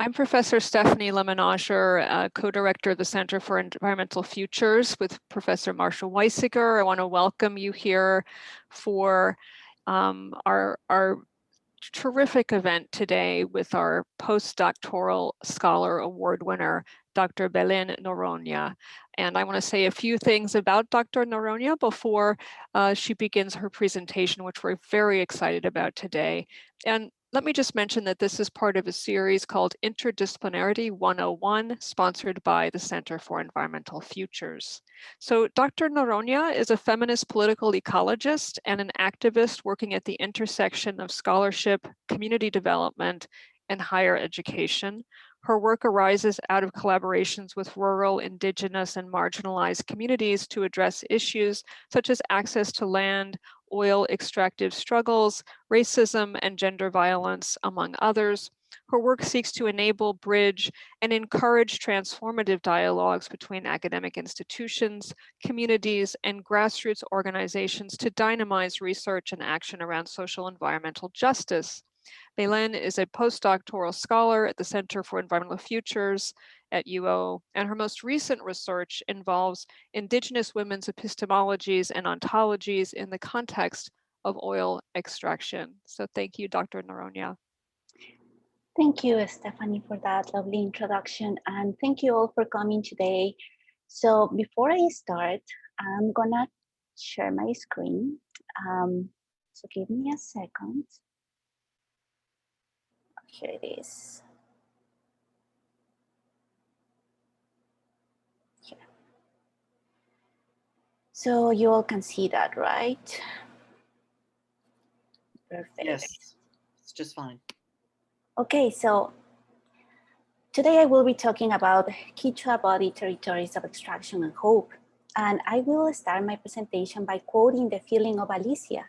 I'm Professor Stephanie Lemenager, co-director of the Center for Environmental Futures with Professor Marshall Weisiger. I want to welcome you here for our terrific event today with our postdoctoral scholar award winner, Dr. Belén Noroña. And I want to say a few things about Dr. Noroña before she begins her presentation, which we're very excited about today. And let me just mention that this is part of a series called Interdisciplinarity 101, sponsored by the Center for Environmental Futures. So Dr. Noroña is a feminist political ecologist and an activist working at the intersection of scholarship, community development, and higher education. Her work arises out of collaborations with rural, indigenous, and marginalized communities to address issues such as access to land, oil extractive struggles, racism, and gender violence, among others. Her work seeks to enable, bridge, and encourage transformative dialogues between academic institutions, communities, and grassroots organizations to dynamize research and action around social environmental justice. Belén is a postdoctoral scholar at the Center for Environmental Futures at UO, and her most recent research involves indigenous women's epistemologies and ontologies in the context of oil extraction. So thank you, Dr. Noroña. Thank you, Stephanie, for that lovely introduction, and thank you all for coming today. So before I start, I'm gonna share my screen. So give me a second. Here it is. Here. So you all can see that, right? Perfect. Yes, it's just fine. Okay, so today I will be talking about Quechua body territories of extraction and hope. And I will start my presentation by quoting the feeling of Alicia,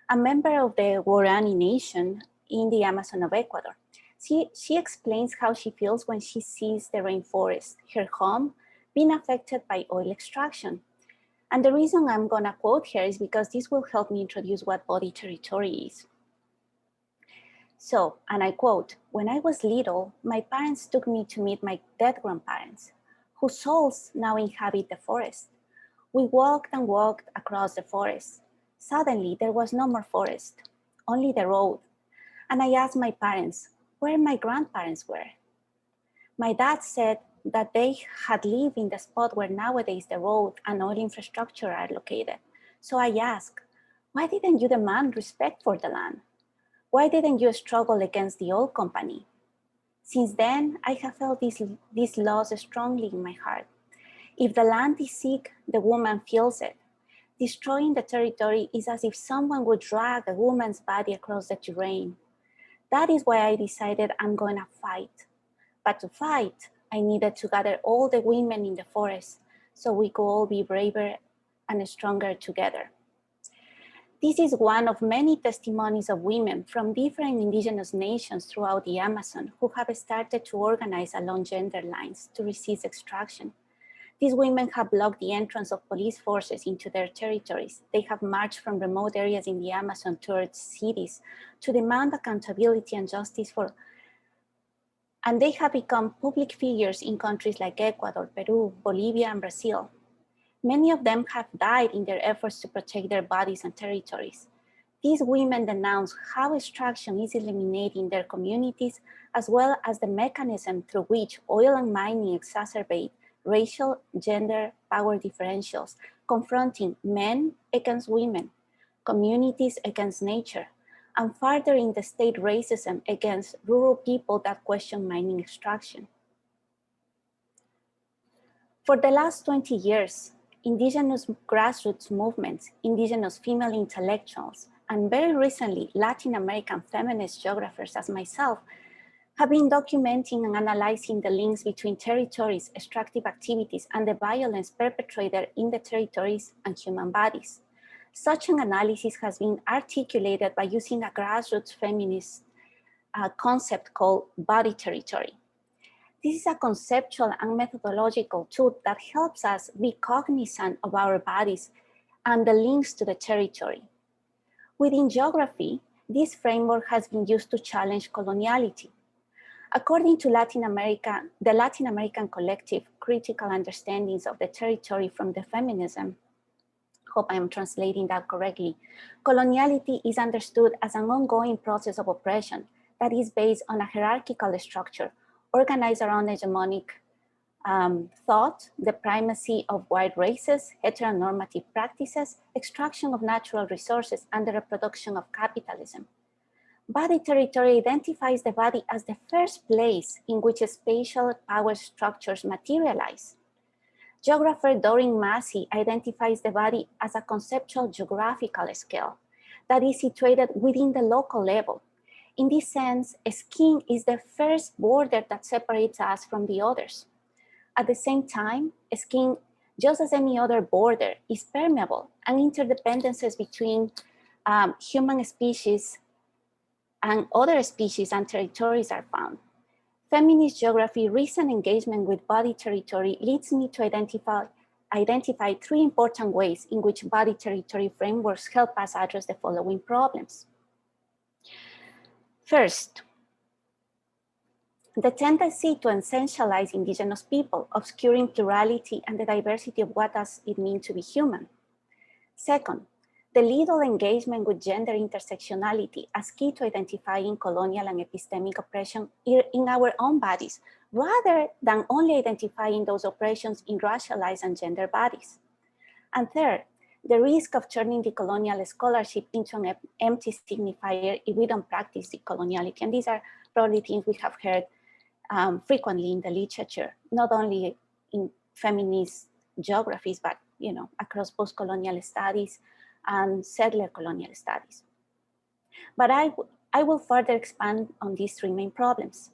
a member of the Guarani Nation in the Amazon of Ecuador. She explains how she feels when she sees the rainforest, her home, being affected by oil extraction. And the reason I'm gonna quote her is because this will help me introduce what body territory is. So, and I quote, "When I was little, my parents took me to meet my dead grandparents, whose souls now inhabit the forest. We walked and walked across the forest. Suddenly, there was no more forest, only the road. And I asked my parents where my grandparents were. My dad said that they had lived in the spot where nowadays the road and oil infrastructure are located. So I asked, why didn't you demand respect for the land? Why didn't you struggle against the oil company? Since then, I have felt this loss strongly in my heart. If the land is sick, the woman feels it. Destroying the territory is as if someone would drag a woman's body across the terrain. That is why I decided I'm going to fight. But to fight, I needed to gather all the women in the forest so we could all be braver and stronger together." This is one of many testimonies of women from different indigenous nations throughout the Amazon who have started to organize along gender lines to resist extraction. These women have blocked the entrance of police forces into their territories. They have marched from remote areas in the Amazon towards cities to demand accountability and justice and they have become public figures in countries like Ecuador, Peru, Bolivia, and Brazil. Many of them have died in their efforts to protect their bodies and territories. These women denounce how extraction is eliminating their communities, as well as the mechanism through which oil and mining exacerbate racial, gender, power differentials, confronting men against women, communities against nature, and furthering the state racism against rural people that question mining extraction. For the last 20 years, indigenous grassroots movements, indigenous female intellectuals, and very recently, Latin American feminist geographers as myself, have been documenting and analyzing the links between territories, extractive activities, and the violence perpetrated in the territories and human bodies. Such an analysis has been articulated by using a grassroots feminist concept called body territory. This is a conceptual and methodological tool that helps us be cognizant of our bodies and the links to the territory. Within geography, this framework has been used to challenge coloniality. According to the Latin American collective Critical Understandings of the Territory from the Feminism, hope I am translating that correctly, coloniality is understood as an ongoing process of oppression that is based on a hierarchical structure organized around hegemonic thought, the primacy of white races, heteronormative practices, extraction of natural resources, and the reproduction of capitalism. Body territory identifies the body as the first place in which spatial power structures materialize. Geographer Doreen Massey identifies the body as a conceptual geographical scale that is situated within the local level. In this sense, skin is the first border that separates us from the others. At the same time, skin, just as any other border, is permeable, and interdependencies between human species and other species and territories are found. Feminist geography, recent engagement with body territory leads me to identify three important ways in which body territory frameworks help us address the following problems. First, the tendency to essentialize indigenous people, obscuring plurality and the diversity of what does it mean to be human. Second, the little engagement with gender intersectionality as key to identifying colonial and epistemic oppression in our own bodies, rather than only identifying those oppressions in racialized and gender bodies. And third, the risk of turning decolonial scholarship into an empty signifier if we don't practice decoloniality. And these are probably things we have heard frequently in the literature, not only in feminist geographies, but across post-colonial studies and settler colonial studies. But I will further expand on these three main problems.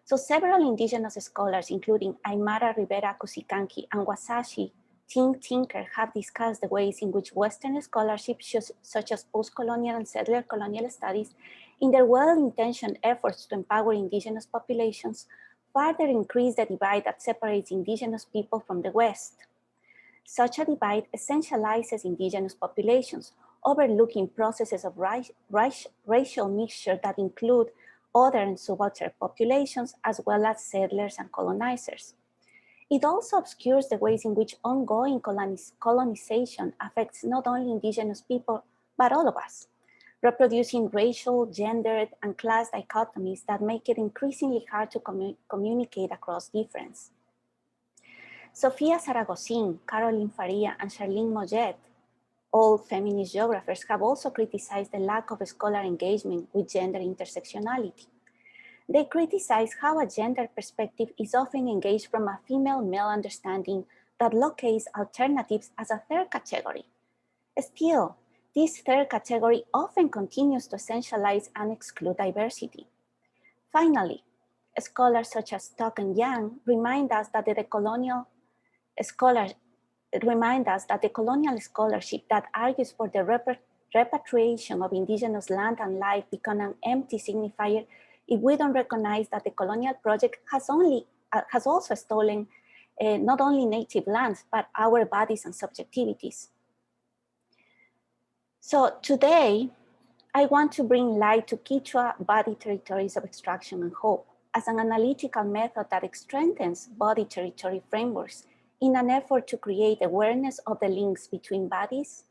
So several indigenous scholars, including Aymara Rivera Kusikanki and Wasashi Tinker, have discussed the ways in which Western scholarship, such as post-colonial and settler colonial studies, in their well-intentioned efforts to empower indigenous populations, further increase the divide that separates indigenous people from the West. Such a divide essentializes indigenous populations, overlooking processes of racial mixture that include other and subaltern populations, as well as settlers and colonizers. It also obscures the ways in which ongoing colonization affects not only indigenous people, but all of us, reproducing racial, gendered, and class dichotomies that make it increasingly hard to communicate across difference. Sofia Zaragosin, Caroline Faria, and Charlene Moget, all feminist geographers, have also criticized the lack of scholar engagement with gender intersectionality. They criticize how a gender perspective is often engaged from a female-male understanding that locates alternatives as a third category. Still, this third category often continues to essentialize and exclude diversity. Finally, scholars such as Tuck and Yang remind us that the colonial scholarship that argues for the repatriation of indigenous land and life become an empty signifier if we don't recognize that the colonial project has also stolen not only native lands, but our bodies and subjectivities. So today, I want to bring light to Quechua body territories of extraction and hope as an analytical method that strengthens body territory frameworks in an effort to create awareness of the links between bodies,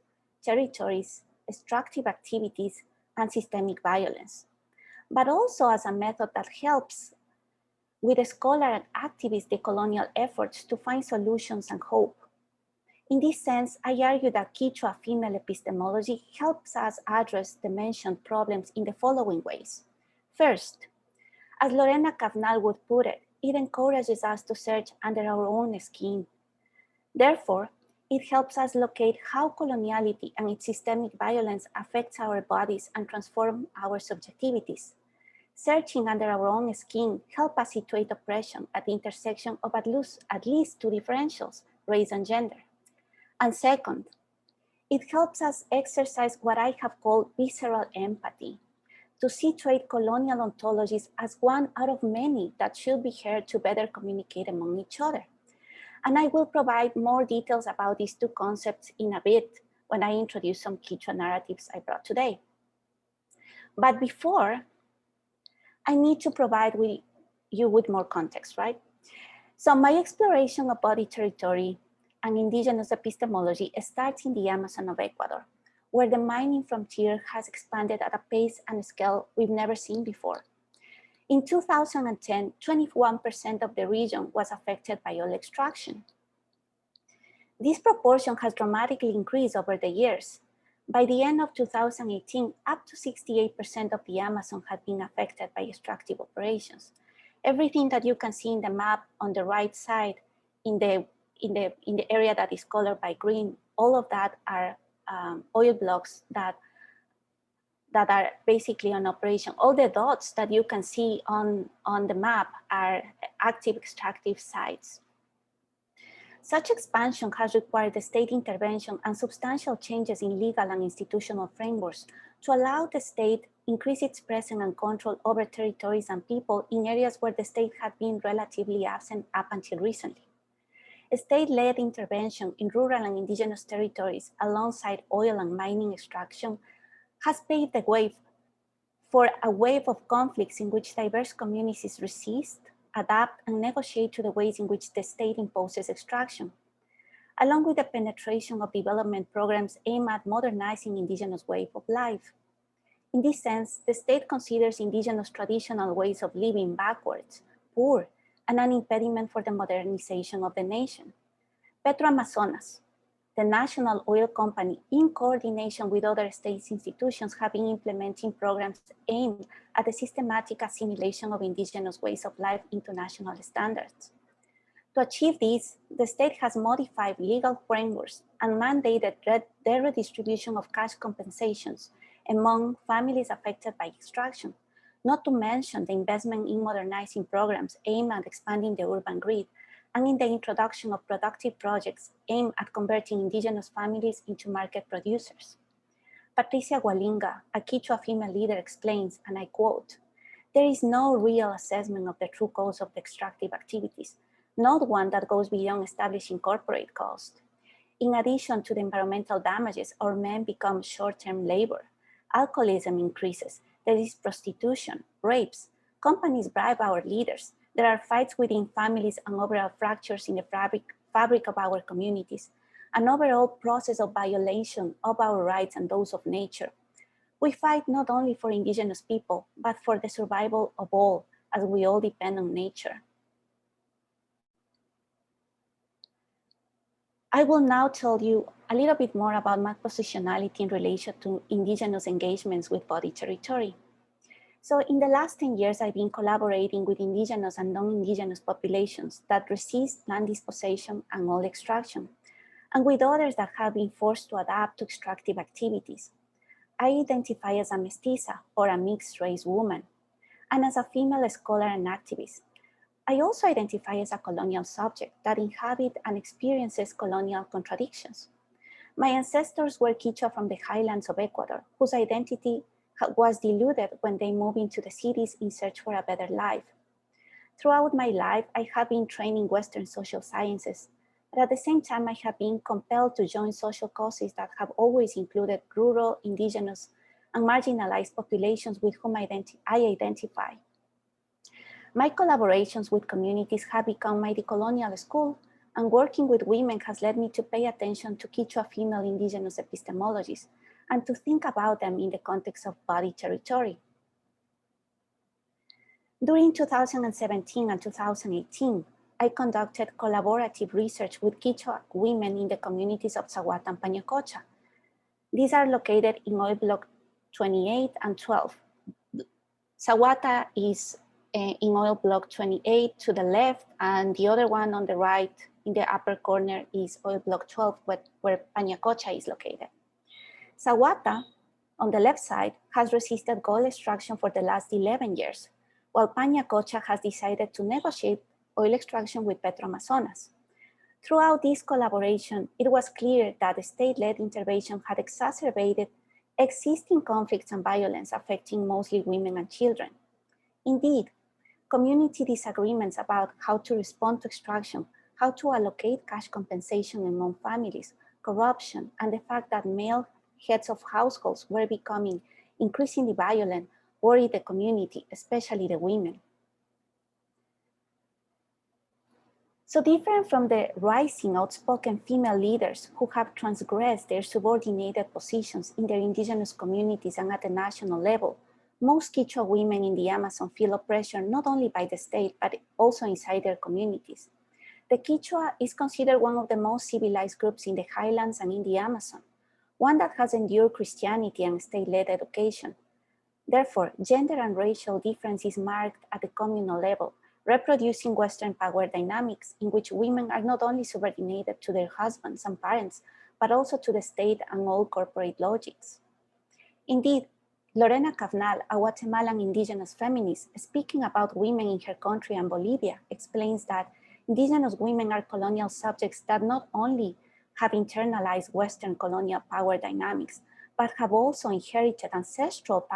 territories, extractive activities, and systemic violence, but also as a method that helps with scholar and activist decolonial efforts to find solutions and hope. In this sense, I argue that Quechua female epistemology helps us address the mentioned problems in the following ways. First, as Lorena Cavnal would put it encourages us to search under our own skin. Therefore, it helps us locate how coloniality and its systemic violence affects our bodies and transform our subjectivities. Searching under our own skin helps us situate oppression at the intersection of at least two differentials, race and gender. And second, it helps us exercise what I have called visceral empathy, to situate colonial ontologies as one out of many that should be heard to better communicate among each other. And I will provide more details about these two concepts in a bit when I introduce some Quechua narratives I brought today. But before, I need to provide you with more context, right? So my exploration of body territory and indigenous epistemology starts in the Amazon of Ecuador, where the mining frontier has expanded at a pace and scale we've never seen before. In 2010, 21% of the region was affected by oil extraction. This proportion has dramatically increased over the years. By the end of 2018, up to 68% of the Amazon had been affected by extractive operations. Everything that you can see in the map on the right side in the area that is colored by green, all of that are oil blocks that are basically on operation. All the dots that you can see on the map are active extractive sites. Such expansion has required the state intervention and substantial changes in legal and institutional frameworks to allow the state increase its presence and control over territories and people in areas where the state had been relatively absent up until recently. State-led intervention in rural and indigenous territories alongside oil and mining extraction has paved the way for a wave of conflicts in which diverse communities resist, adapt, and negotiate to the ways in which the state imposes extraction, along with the penetration of development programs aimed at modernizing indigenous ways of life. In this sense, the state considers indigenous traditional ways of living backwards, poor, and an impediment for the modernization of the nation. PetroAmazonas, the national oil company, in coordination with other state institutions, have been implementing programs aimed at the systematic assimilation of indigenous ways of life into national standards. To achieve this, the state has modified legal frameworks and mandated the redistribution of cash compensations among families affected by extraction, not to mention the investment in modernizing programs aimed at expanding the urban grid and in the introduction of productive projects aimed at converting indigenous families into market producers. Patricia Gualinga, a Quechua female leader, explains, and I quote, "There is no real assessment of the true cause of the extractive activities, not one that goes beyond establishing corporate cost. In addition to the environmental damages, our men become short-term labor. Alcoholism increases. There is prostitution, rapes. Companies bribe our leaders. There are fights within families and overall fractures in the fabric of our communities, an overall process of violation of our rights and those of nature. We fight not only for indigenous people, but for the survival of all, as we all depend on nature." I will now tell you a little bit more about my positionality in relation to indigenous engagements with body territory. So in the last 10 years, I've been collaborating with indigenous and non-indigenous populations that resist land dispossession and oil extraction, and with others that have been forced to adapt to extractive activities. I identify as a mestiza, or a mixed race woman, and as a female scholar and activist. I also identify as a colonial subject that inhabits and experiences colonial contradictions. My ancestors were Quechua from the highlands of Ecuador, whose identity was diluted when they moved into the cities in search for a better life. Throughout my life, I have been trained in Western social sciences, but at the same time, I have been compelled to join social causes that have always included rural, indigenous, and marginalized populations with whom I identify. My collaborations with communities have become my decolonial school, and working with women has led me to pay attention to Quechua female indigenous epistemologies and to think about them in the context of body territory. During 2017 and 2018, I conducted collaborative research with Quechua women in the communities of Zaguata and Pañacocha. These are located in oil block 28 and 12. Zaguata is in oil block 28 to the left, and the other one on the right in the upper corner is oil block 12, where Pañacocha is located. Zaguata, on the left side, has resisted gold extraction for the last 11 years, while Pañacocha has decided to negotiate oil extraction with PetroAmazonas. Throughout this collaboration, it was clear that the state-led intervention had exacerbated existing conflicts and violence affecting mostly women and children. Indeed, community disagreements about how to respond to extraction, how to allocate cash compensation among families, corruption, and the fact that male heads of households were becoming increasingly violent worried the community, especially the women. So different from the rising outspoken female leaders who have transgressed their subordinated positions in their indigenous communities and at the national level, most Quechua women in the Amazon feel oppression not only by the state, but also inside their communities. The Quechua is considered one of the most civilized groups in the highlands and in the Amazon, one that has endured Christianity and state-led education. Therefore, gender and racial difference is marked at the communal level, reproducing Western power dynamics in which women are not only subordinated to their husbands and parents, but also to the state and all corporate logics. Indeed, Lorena Cavnal, a Guatemalan indigenous feminist, speaking about women in her country and Bolivia, explains that indigenous women are colonial subjects that not only have internalized Western colonial power dynamics, but have also inherited ancestral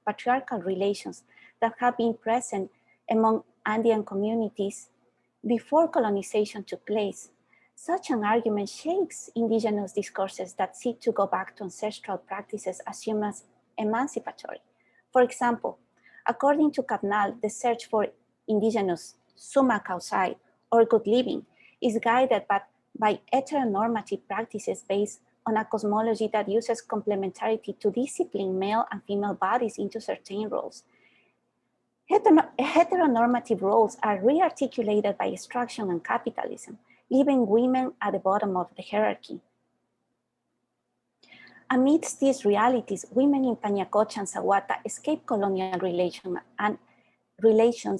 patriarchal relations that have been present among Andean communities before colonization took place. Such an argument shakes indigenous discourses that seek to go back to ancestral practices assumed as emancipatory. For example, according to Cavnal, the search for indigenous summa causae or good living is guided by heteronormative practices based on a cosmology that uses complementarity to discipline male and female bodies into certain roles. Heteronormative roles are re-articulated by extraction and capitalism, leaving women at the bottom of the hierarchy. Amidst these realities, women in Pañacocha and Zaguata escape colonial relations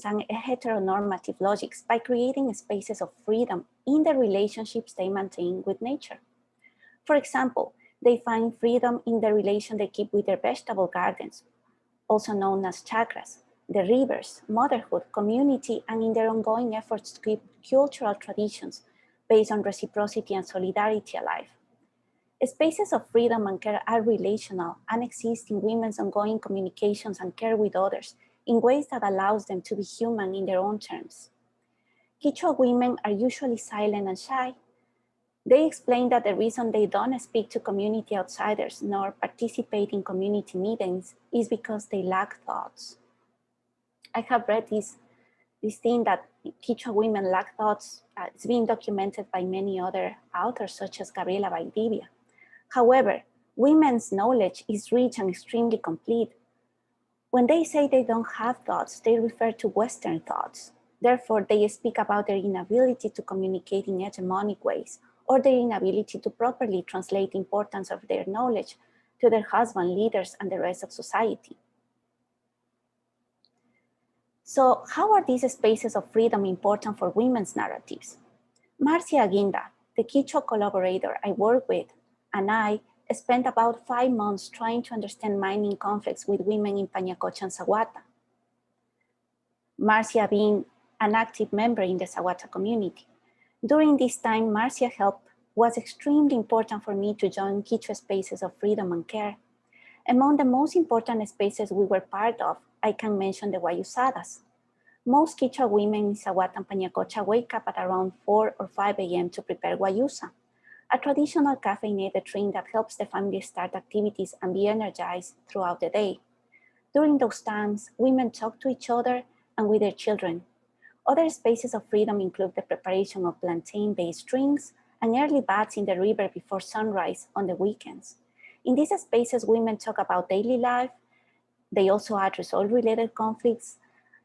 and heteronormative logics by creating spaces of freedom in the relationships they maintain with nature. For example, they find freedom in the relation they keep with their vegetable gardens, also known as chakras, the rivers, motherhood, community, and in their ongoing efforts to keep cultural traditions based on reciprocity and solidarity alive. Spaces of freedom and care are relational and exist in women's ongoing communications and care with others in ways that allows them to be human in their own terms. Quechua women are usually silent and shy. They explain that the reason they don't speak to community outsiders nor participate in community meetings is because they lack thoughts. I have read this thing that Quechua women lack thoughts. It's been documented by many other authors such as Gabriela Valdivia. However, women's knowledge is rich and extremely complete. When they say they don't have thoughts, they refer to Western thoughts. Therefore, they speak about their inability to communicate in hegemonic ways or their inability to properly translate the importance of their knowledge to their husband, leaders, and the rest of society. So how are these spaces of freedom important for women's narratives? Marcia Guinda, the Quechua collaborator I work with, and I spent about 5 months trying to understand mining conflicts with women in Pañacocha and Zaguata. Marcia being an active member in the Zaguata community. During this time, Marcia's help was extremely important for me to join Quechua spaces of freedom and care. Among the most important spaces we were part of, I can mention the Guayusadas. Most Quechua women in Zaguata and Pañacocha wake up at around 4 or 5 a.m. to prepare guayusa, a traditional caffeinated drink that helps the family start activities and be energized throughout the day. During those times, women talk to each other and with their children. Other spaces of freedom include the preparation of plantain-based drinks and early baths in the river before sunrise on the weekends. In these spaces, women talk about daily life. They also address all related conflicts.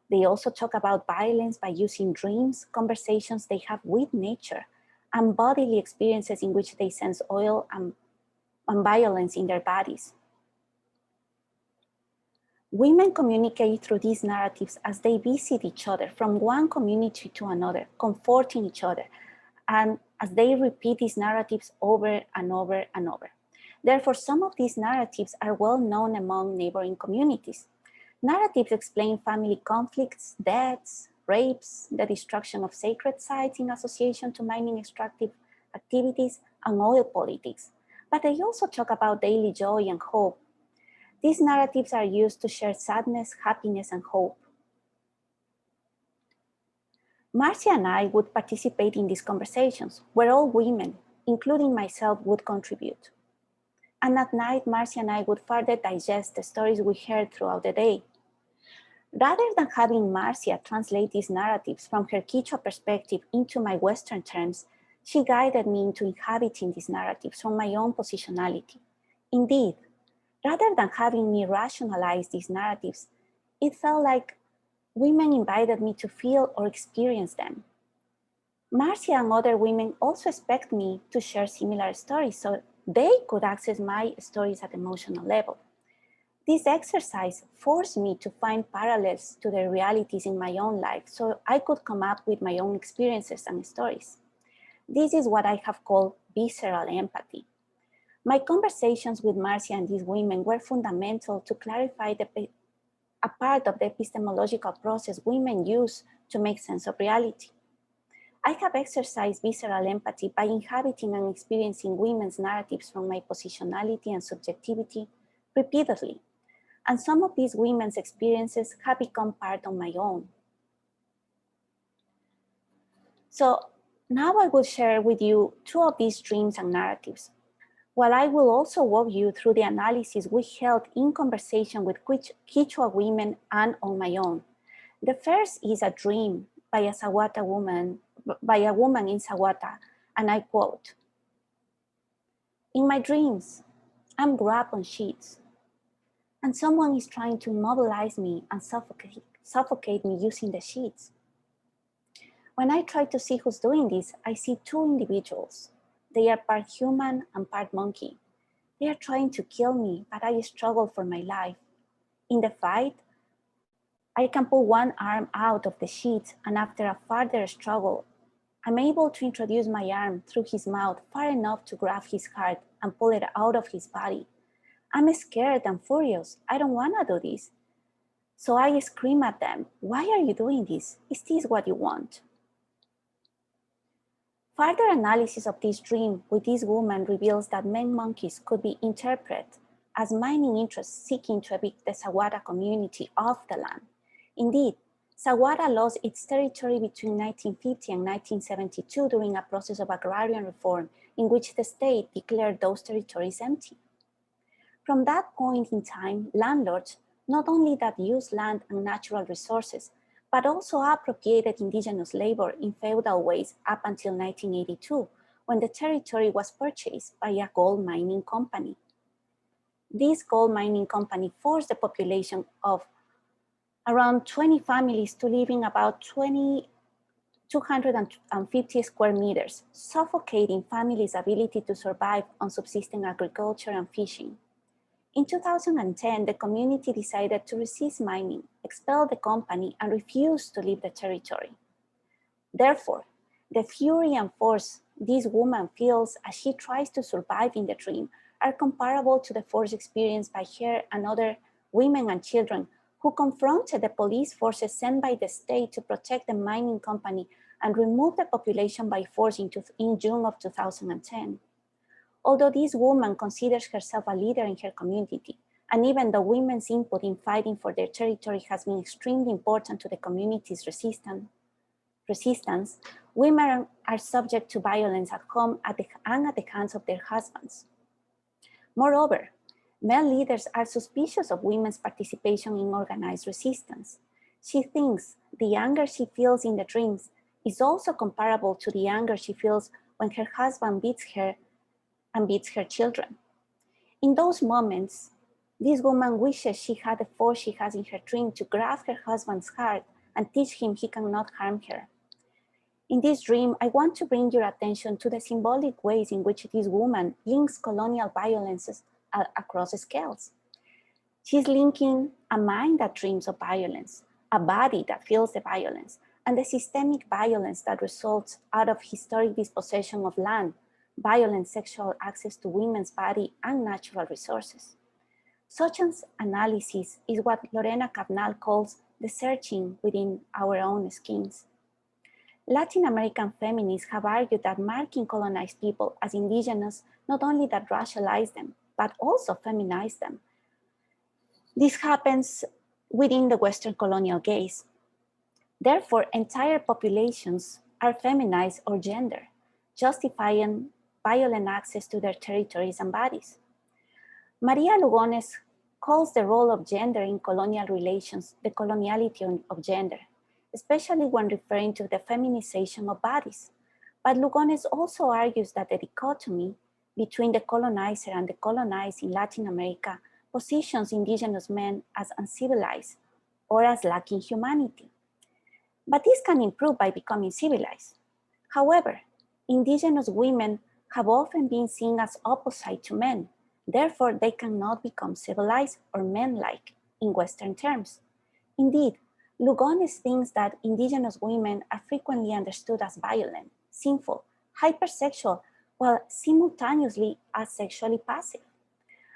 They also talk about violence by using dreams, conversations they have with nature, and bodily experiences in which they sense oil and violence in their bodies. Women communicate through these narratives as they visit each other from one community to another, comforting each other, and as they repeat these narratives over and over and over. Therefore, some of these narratives are well known among neighboring communities. Narratives explain family conflicts, deaths, rapes, the destruction of sacred sites in association to mining extractive activities, and oil politics. But they also talk about daily joy and hope. These narratives are used to share sadness, happiness, and hope. Marcia and I would participate in these conversations where all women, including myself, would contribute. And at night, Marcia and I would further digest the stories we heard throughout the day. Rather than having Marcia translate these narratives from her Quechua perspective into my Western terms, she guided me into inhabiting these narratives from my own positionality. Indeed, rather than having me rationalize these narratives, it felt like women invited me to feel or experience them. Marcia and other women also expect me to share similar stories so they could access my stories at emotional level. This exercise forced me to find parallels to the realities in my own life so I could come up with my own experiences and stories. This is what I have called visceral empathy. My conversations with Marcia and these women were fundamental to clarify a part of the epistemological process women use to make sense of reality. I have exercised visceral empathy by inhabiting and experiencing women's narratives from my positionality and subjectivity repeatedly. And some of these women's experiences have become part of my own. So now I will share with you two of these dreams and narratives, while I will also walk you through the analysis we held in conversation with Quechua women and on my own. The first is a dream by a woman in Sawata, and I quote, "In my dreams, I'm wrapped on sheets, and someone is trying to immobilize me and suffocate me using the sheets. When I try to see who's doing this, I see two individuals. They are part human and part monkey. They are trying to kill me, but I struggle for my life. In the fight, I can pull one arm out of the sheets, and after a further struggle, I'm able to introduce my arm through his mouth far enough to grab his heart and pull it out of his body. I'm scared and furious. I don't want to do this. So I scream at them, 'Why are you doing this? Is this what you want?' Further analysis of this dream with this woman reveals that men monkeys could be interpreted as mining interests seeking to evict the Sawara community off the land. Indeed, Sawara lost its territory between 1950 and 1972 during a process of agrarian reform in which the state declared those territories empty. From that point in time, landlords not only that used land and natural resources, but also appropriated indigenous labor in feudal ways up until 1982, when the territory was purchased by a gold mining company. This gold mining company forced the population of around 20 families to live in about 250 square meters, suffocating families' ability to survive on subsisting agriculture and fishing. In 2010, the community decided to resist mining, expel the company, and refuse to leave the territory. Therefore, the fury and force this woman feels as she tries to survive in the dream are comparable to the force experienced by her and other women and children who confronted the police forces sent by the state to protect the mining company and remove the population by force in June of 2010. Although this woman considers herself a leader in her community, and even though women's input in fighting for their territory has been extremely important to the community's resistance, women are subject to violence at home and at the hands of their husbands. Moreover, male leaders are suspicious of women's participation in organized resistance. She thinks the anger she feels in the dreams is also comparable to the anger she feels when her husband beats her and beats her children. In those moments, this woman wishes she had the force she has in her dream to grab her husband's heart and teach him he cannot harm her. In this dream, I want to bring your attention to the symbolic ways in which this woman links colonial violences across scales. She's linking a mind that dreams of violence, a body that feels the violence, and the systemic violence that results out of historic dispossession of land, violent sexual access to women's body and natural resources. Such an analysis is what Lorena Cabnal calls the searching within our own skins. Latin American feminists have argued that marking colonized people as indigenous not only that racialize them, but also feminize them. This happens within the Western colonial gaze. Therefore, entire populations are feminized or gendered, justifying violent access to their territories and bodies. Maria Lugones calls the role of gender in colonial relations the coloniality of gender, especially when referring to the feminization of bodies. But Lugones also argues that the dichotomy between the colonizer and the colonized in Latin America positions indigenous men as uncivilized or as lacking humanity. But this can improve by becoming civilized. However, indigenous women have often been seen as opposite to men. Therefore, they cannot become civilized or men-like in Western terms. Indeed, Lugones thinks that indigenous women are frequently understood as violent, sinful, hypersexual, while simultaneously as sexually passive.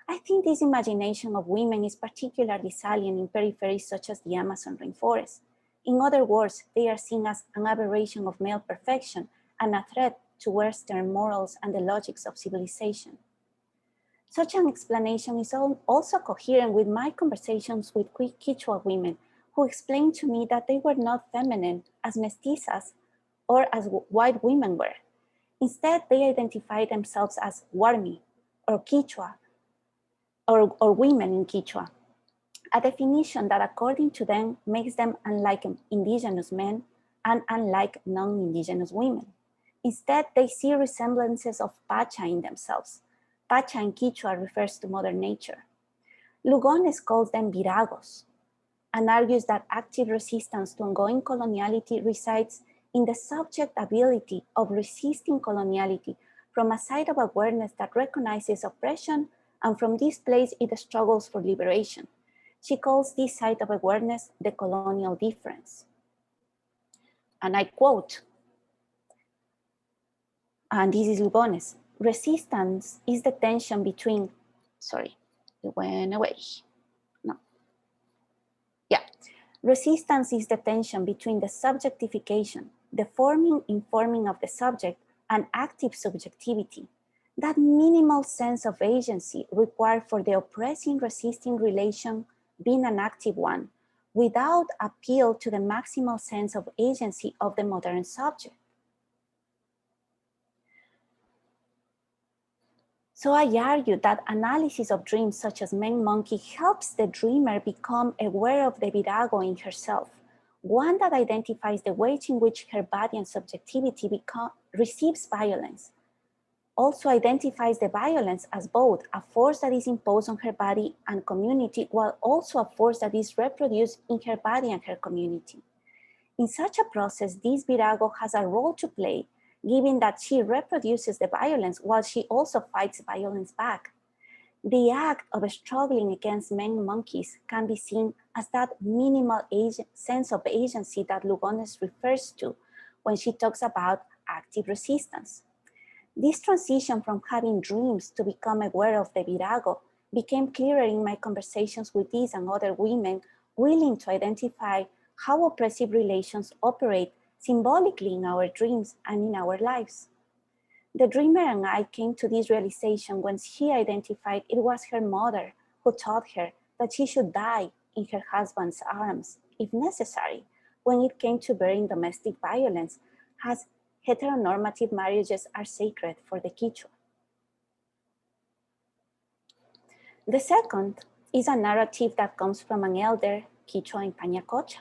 I think this imagination of women is particularly salient in peripheries such as the Amazon rainforest. In other words, they are seen as an aberration of male perfection and a threat to Western morals and the logics of civilization. Such an explanation is also coherent with my conversations with Quechua women who explained to me that they were not feminine as mestizas or as white women were. Instead, they identified themselves as Warmi or Quechua or women in Quechua, a definition that according to them makes them unlike indigenous men and unlike non-indigenous women. Instead, they see resemblances of Pacha in themselves. Pacha in Quechua refers to Mother Nature. Lugones calls them viragos and argues that active resistance to ongoing coloniality resides in the subject ability of resisting coloniality from a side of awareness that recognizes oppression, and from this place it struggles for liberation. She calls this side of awareness the colonial difference. And I quote, and this is Lugones, resistance is the tension between, sorry, it went away. No. Yeah. Resistance is the tension between the subjectification, the forming, informing of the subject, and active subjectivity. That minimal sense of agency required for the oppressing, resisting relation being an active one, without appeal to the maximal sense of agency of the modern subject. So I argue that analysis of dreams such as Men Monkey helps the dreamer become aware of the virago in herself, one that identifies the ways in which her body and subjectivity receives violence, also identifies the violence as both a force that is imposed on her body and community, while also a force that is reproduced in her body and her community. In such a process, this virago has a role to play, given that she reproduces the violence while she also fights violence back. The act of struggling against men monkeys can be seen as that minimal sense of agency that Lugones refers to when she talks about active resistance. This transition from having dreams to become aware of the virago became clearer in my conversations with these and other women willing to identify how oppressive relations operate symbolically in our dreams and in our lives. The dreamer and I came to this realization when she identified it was her mother who taught her that she should die in her husband's arms, if necessary, when it came to bearing domestic violence, as heteronormative marriages are sacred for the Quechua. The second is a narrative that comes from an elder Quechua in Pañacocha,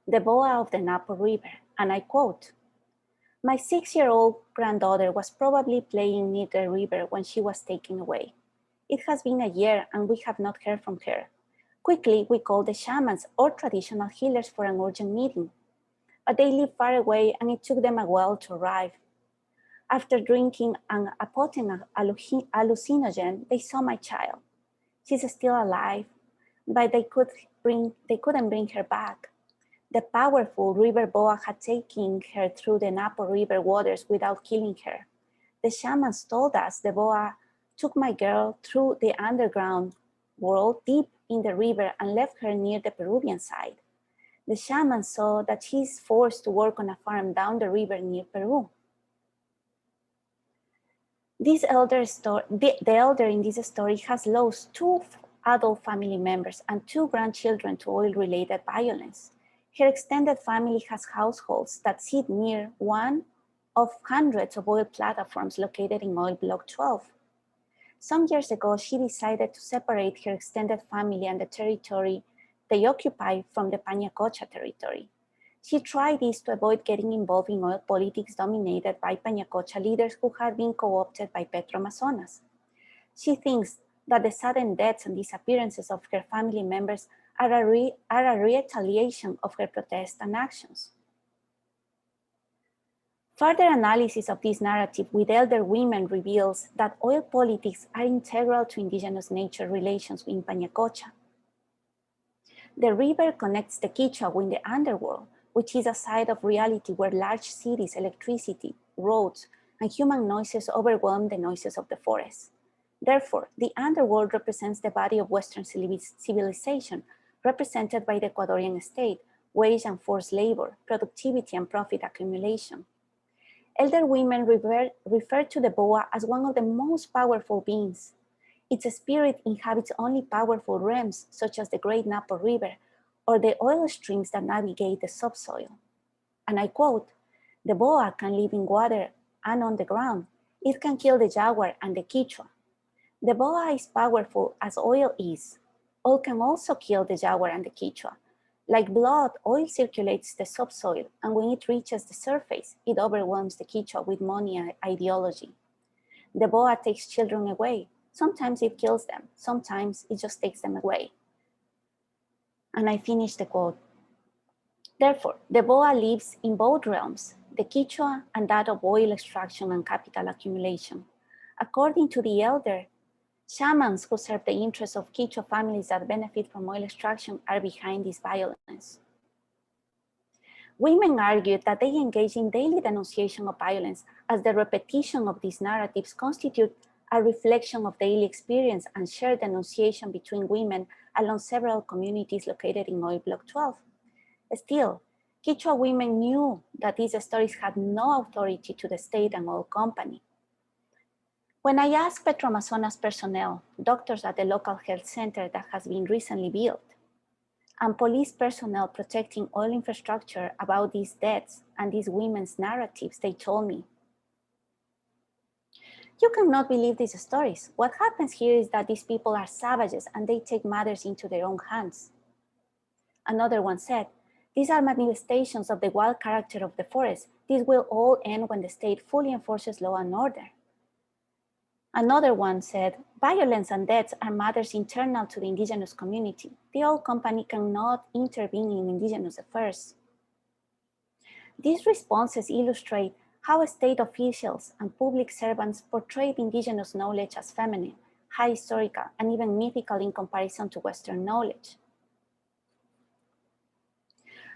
the boa of the Napo River, and I quote, "My 6-year-old granddaughter was probably playing near the river when she was taken away. It has been a year and we have not heard from her. Quickly, we called the shamans or traditional healers for an urgent meeting, but they live far away and it took them a while to arrive. After drinking a potent hallucinogen, they saw my child. She's still alive, but they couldn't bring her back. The powerful river boa had taken her through the Napo River waters without killing her. The shamans told us the boa took my girl through the underground world deep in the river and left her near the Peruvian side. The shaman saw that she is forced to work on a farm down the river near Peru." The elder in this story has lost 2 adult family members and 2 grandchildren to oil-related violence. Her extended family has households that sit near one of hundreds of oil platforms located in Oil Block 12. Some years ago, she decided to separate her extended family and the territory they occupy from the Pañacocha territory. She tried this to avoid getting involved in oil politics dominated by Pañacocha leaders who had been co-opted by Petroamazonas. She thinks that the sudden deaths and disappearances of her family members are a retaliation of her protests and actions. Further analysis of this narrative with elder women reveals that oil politics are integral to indigenous nature relations in Pañacocha. The river connects the Quichua with the underworld, which is a side of reality where large cities, electricity, roads, and human noises overwhelm the noises of the forest. Therefore, the underworld represents the body of Western civilization, represented by the Ecuadorian state, wage and forced labor, productivity, and profit accumulation. Elder women refer to the boa as one of the most powerful beings. Its spirit inhabits only powerful realms, such as the Great Napo River or the oil streams that navigate the subsoil. And I quote, "The boa can live in water and on the ground. It can kill the jaguar and the quichua. The boa is powerful as oil is. Oil can also kill the jaguar and the quichua. Like blood, oil circulates the subsoil, and when it reaches the surface, it overwhelms the Quichua with money and ideology. The boa takes children away. Sometimes it kills them. Sometimes it just takes them away." And I finish the quote. Therefore, the boa lives in both realms, the Quichua and that of oil extraction and capital accumulation. According to the elder, shamans who serve the interests of Quichua families that benefit from oil extraction are behind this violence. Women argued that they engage in daily denunciation of violence as the repetition of these narratives constitute a reflection of daily experience and shared denunciation between women along several communities located in Oil Block 12. Still, Quichua women knew that these stories had no authority to the state and oil company. When I asked Petroamazonas personnel, doctors at the local health center that has been recently built, and police personnel protecting oil infrastructure about these deaths and these women's narratives, they told me, "You cannot believe these stories. What happens here is that these people are savages and they take matters into their own hands." Another one said, "These are manifestations of the wild character of the forest. This will all end when the state fully enforces law and order." Another one said, "Violence and deaths are matters internal to the indigenous community. The oil company cannot intervene in indigenous affairs." These responses illustrate how state officials and public servants portrayed indigenous knowledge as feminine, high historical, and even mythical in comparison to Western knowledge.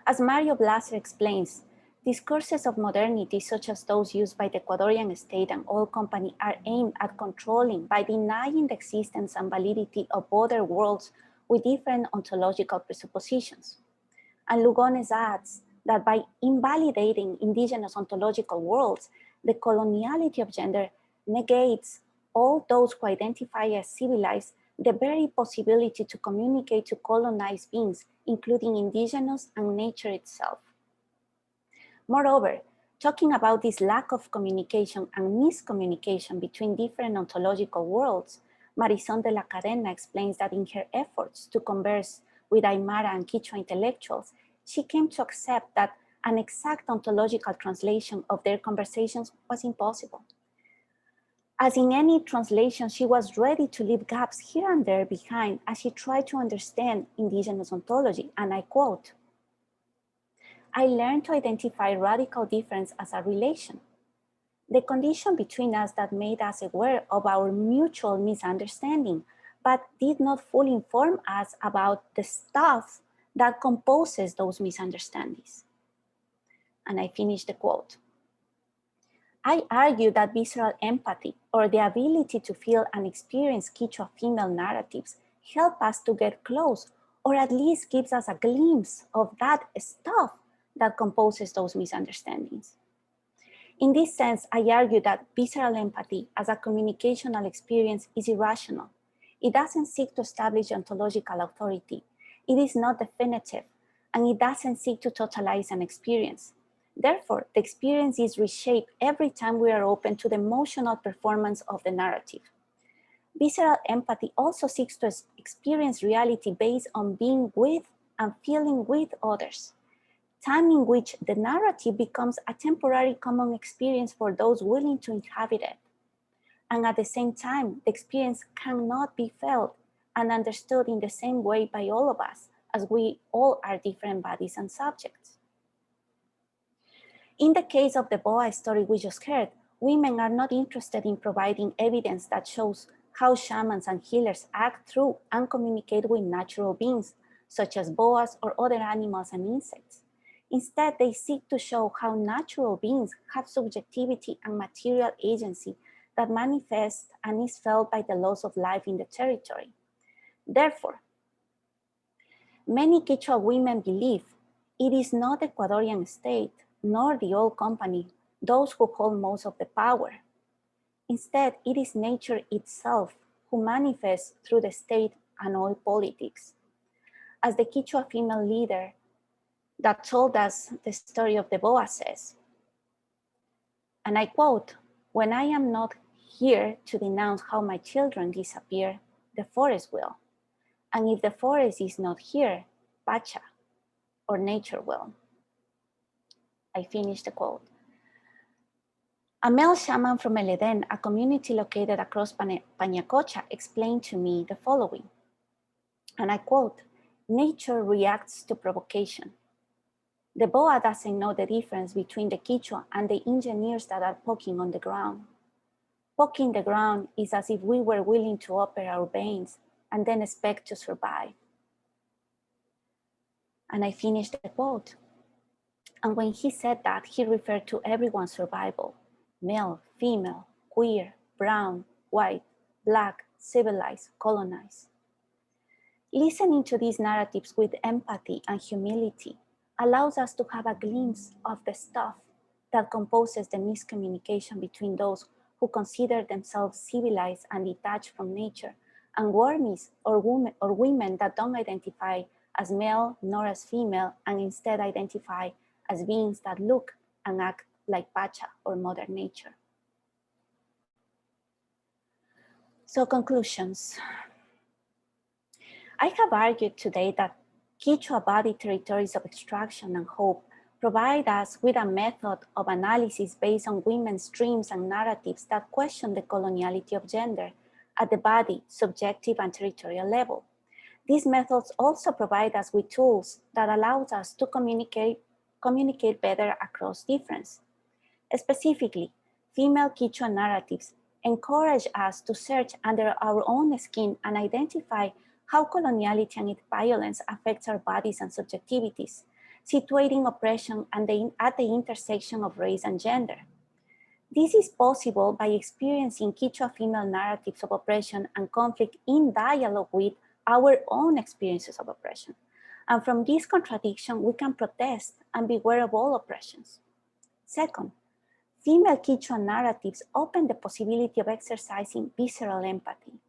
As Mario Blaser explains, discourses of modernity, such as those used by the Ecuadorian state and oil company, are aimed at controlling by denying the existence and validity of other worlds with different ontological presuppositions. And Lugones adds that by invalidating indigenous ontological worlds, the coloniality of gender negates all those who identify as civilized the very possibility to communicate to colonized beings, including indigenous and nature itself. Moreover, talking about this lack of communication and miscommunication between different ontological worlds, Marisol de la Cadena explains that in her efforts to converse with Aymara and Quichua intellectuals, she came to accept that an exact ontological translation of their conversations was impossible. As in any translation, she was ready to leave gaps here and there behind as she tried to understand indigenous ontology, and I quote, "I learned to identify radical difference as a relation, the condition between us that made us aware of our mutual misunderstanding, but did not fully inform us about the stuff that composes those misunderstandings." And I finish the quote. I argue that visceral empathy, or the ability to feel and experience Quichua female narratives, help us to get close, or at least gives us a glimpse of that stuff that composes those misunderstandings. In this sense, I argue that visceral empathy as a communicational experience is irrational. It doesn't seek to establish ontological authority. It is not definitive, and it doesn't seek to totalize an experience. Therefore, the experience is reshaped every time we are open to the emotional performance of the narrative. Visceral empathy also seeks to experience reality based on being with and feeling with others, time in which the narrative becomes a temporary common experience for those willing to inhabit it. And at the same time, the experience cannot be felt and understood in the same way by all of us, as we all are different bodies and subjects. In the case of the boa story we just heard, women are not interested in providing evidence that shows how shamans and healers act through and communicate with natural beings, such as boas or other animals and insects. Instead, they seek to show how natural beings have subjectivity and material agency that manifests and is felt by the laws of life in the territory. Therefore, many Quechua women believe it is not the Ecuadorian state nor the oil company those who hold most of the power. Instead, it is nature itself who manifests through the state and oil politics. As the Quechua female leader that told us the story of the boa says, and I quote, "When I am not here to denounce how my children disappear, the forest will. And if the forest is not here, Pacha or nature will." I finished the quote. A male shaman from El Eden, a community located across Pañacocha, explained to me the following, and I quote, "Nature reacts to provocation. The boa doesn't know the difference between the Quechua and the engineers that are poking on the ground. Poking the ground is as if we were willing to open our veins and then expect to survive." And I finished the quote. And when he said that, he referred to everyone's survival: male, female, queer, brown, white, black, civilized, colonized. Listening to these narratives with empathy and humility allows us to have a glimpse of the stuff that composes the miscommunication between those who consider themselves civilized and detached from nature, and wormies or women that don't identify as male nor as female, and instead identify as beings that look and act like Pacha or Mother Nature. So, conclusions. I have argued today that Quechua body territories of extraction and hope provide us with a method of analysis based on women's dreams and narratives that question the coloniality of gender at the body, subjective, and territorial level. These methods also provide us with tools that allow us to communicate better across difference. Specifically, female Quechua narratives encourage us to search under our own skin and identify how coloniality and its violence affects our bodies and subjectivities, situating oppression at the intersection of race and gender. This is possible by experiencing Quechua female narratives of oppression and conflict in dialogue with our own experiences of oppression. And from this contradiction, we can protest and beware of all oppressions. Second, female Quechua narratives open the possibility of exercising visceral empathy,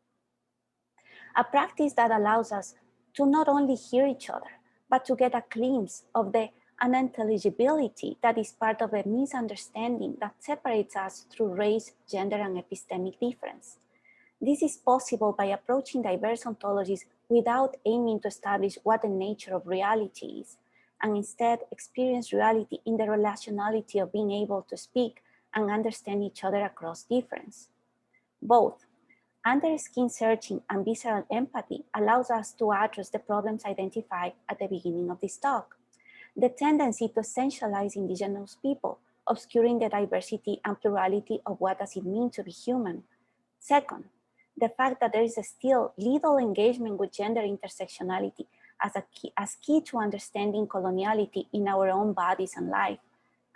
a practice that allows us to not only hear each other, but to get a glimpse of the unintelligibility that is part of a misunderstanding that separates us through race, gender, and epistemic difference. This is possible by approaching diverse ontologies without aiming to establish what the nature of reality is, and instead experience reality in the relationality of being able to speak and understand each other across difference. Both under-skin searching and visceral empathy allows us to address the problems identified at the beginning of this talk. The tendency to essentialize indigenous people, obscuring the diversity and plurality of what does it mean to be human. Second, the fact that there is still little engagement with gender intersectionality as key to understanding coloniality in our own bodies and life.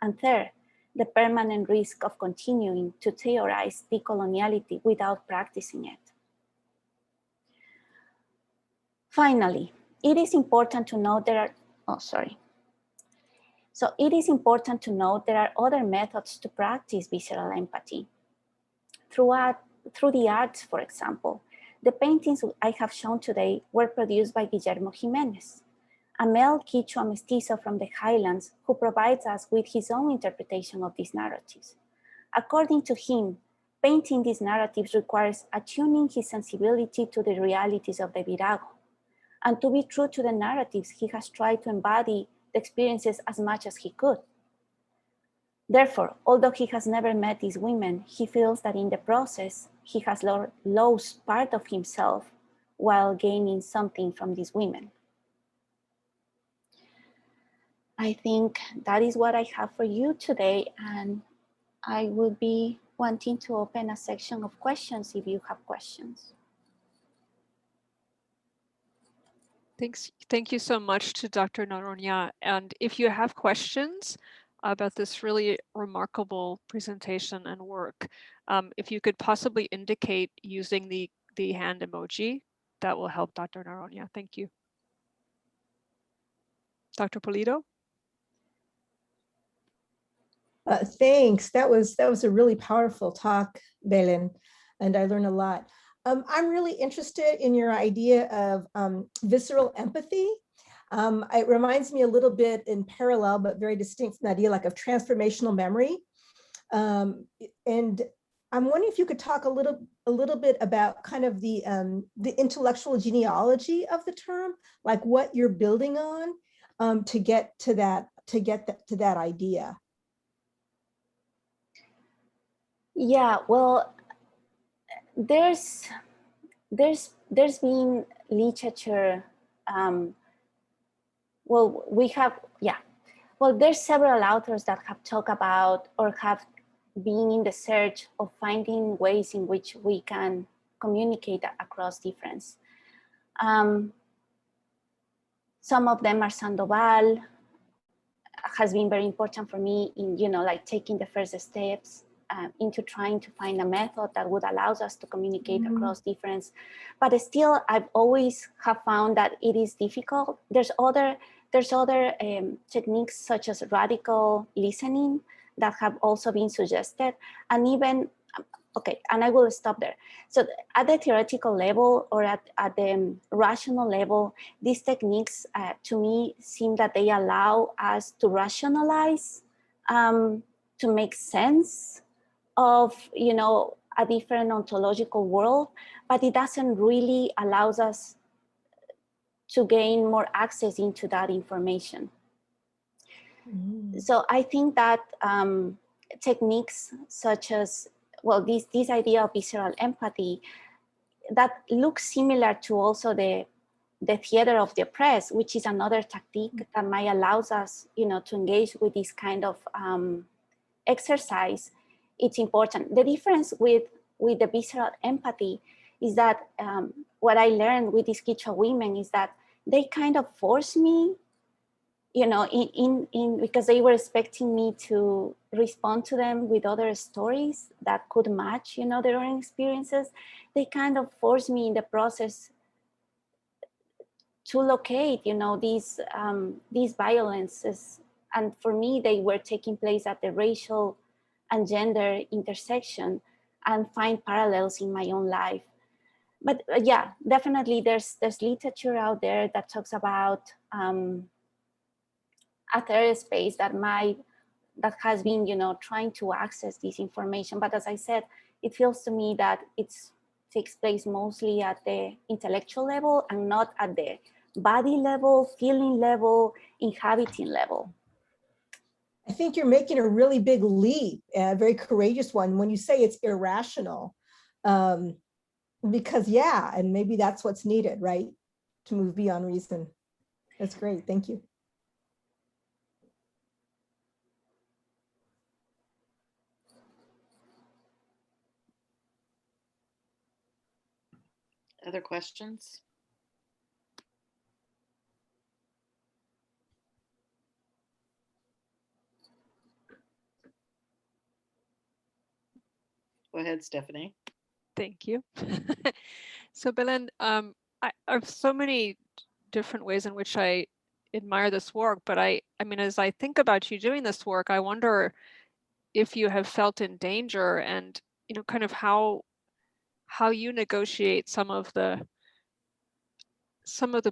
And third, the permanent risk of continuing to theorize decoloniality without practicing it. Finally, it is important to note there are other methods to practice visceral empathy. Through the arts, for example, the paintings I have shown today were produced by Guillermo Jimenez, a male Quechua mestizo from the highlands who provides us with his own interpretation of these narratives. According to him, Painting these narratives requires attuning his sensibility to the realities of the virago. And to be true to the narratives, he has tried to embody the experiences as much as he could. Therefore, although he has never met these women, he feels that in the process, he has lost part of himself while gaining something from these women. I think that is what I have for you today, and I will be wanting to open a section of questions if you have questions. Thank you so much to Dr. Noronha. And if you have questions about this really remarkable presentation and work, if you could possibly indicate using the hand emoji, that will help Dr. Noronha. Thank you. Dr. Pulido? Thanks. That was a really powerful talk, Belen, and I learned a lot. I'm really interested in your idea of visceral empathy. It reminds me a little bit in parallel, but very distinct from the idea like of transformational memory. And I'm wondering if you could talk a little bit about kind of the intellectual genealogy of the term, like what you're building on to get to that idea. Yeah, well, there's been literature. Well, there's several authors that have talked about or have been in the search of finding ways in which we can communicate across difference. Some of them are Sandoval, has been very important for me in, like taking the first steps into trying to find a method that would allow us to communicate across difference. But still, I've always have found that it is difficult. There's other techniques such as radical listening that have also been suggested, and even, okay, and I will stop there. So at the theoretical level or at the rational level, these techniques to me seem that they allow us to rationalize, to make sense of, a different ontological world, but it doesn't really allow us to gain more access into that information. So I think that techniques such as, well, this idea of visceral empathy that looks similar to also the theater of the oppressed, which is another tactic that might allows us, to engage with this kind of exercise. It's important. The difference with the visceral empathy is that what I learned with these Quechua women is that they kind of forced me, because they were expecting me to respond to them with other stories that could match, their own experiences. They kind of forced me in the process to locate, these violences. And for me, they were taking place at the racial and gender intersection and find parallels in my own life. But yeah, definitely there's literature out there that talks about a third space that has been, trying to access this information. But as I said, it feels to me that it takes place mostly at the intellectual level and not at the body level, feeling level, inhabiting level. I think you're making a really big leap, a very courageous one, when you say it's irrational. Because yeah, and maybe that's what's needed, right? To move beyond reason. That's great, thank you. Other questions? Go ahead, Stephanie. Thank you. So Belen, I have so many different ways in which I admire this work, but I mean, as I think about you doing this work, I wonder if you have felt in danger and, kind of how you negotiate some of the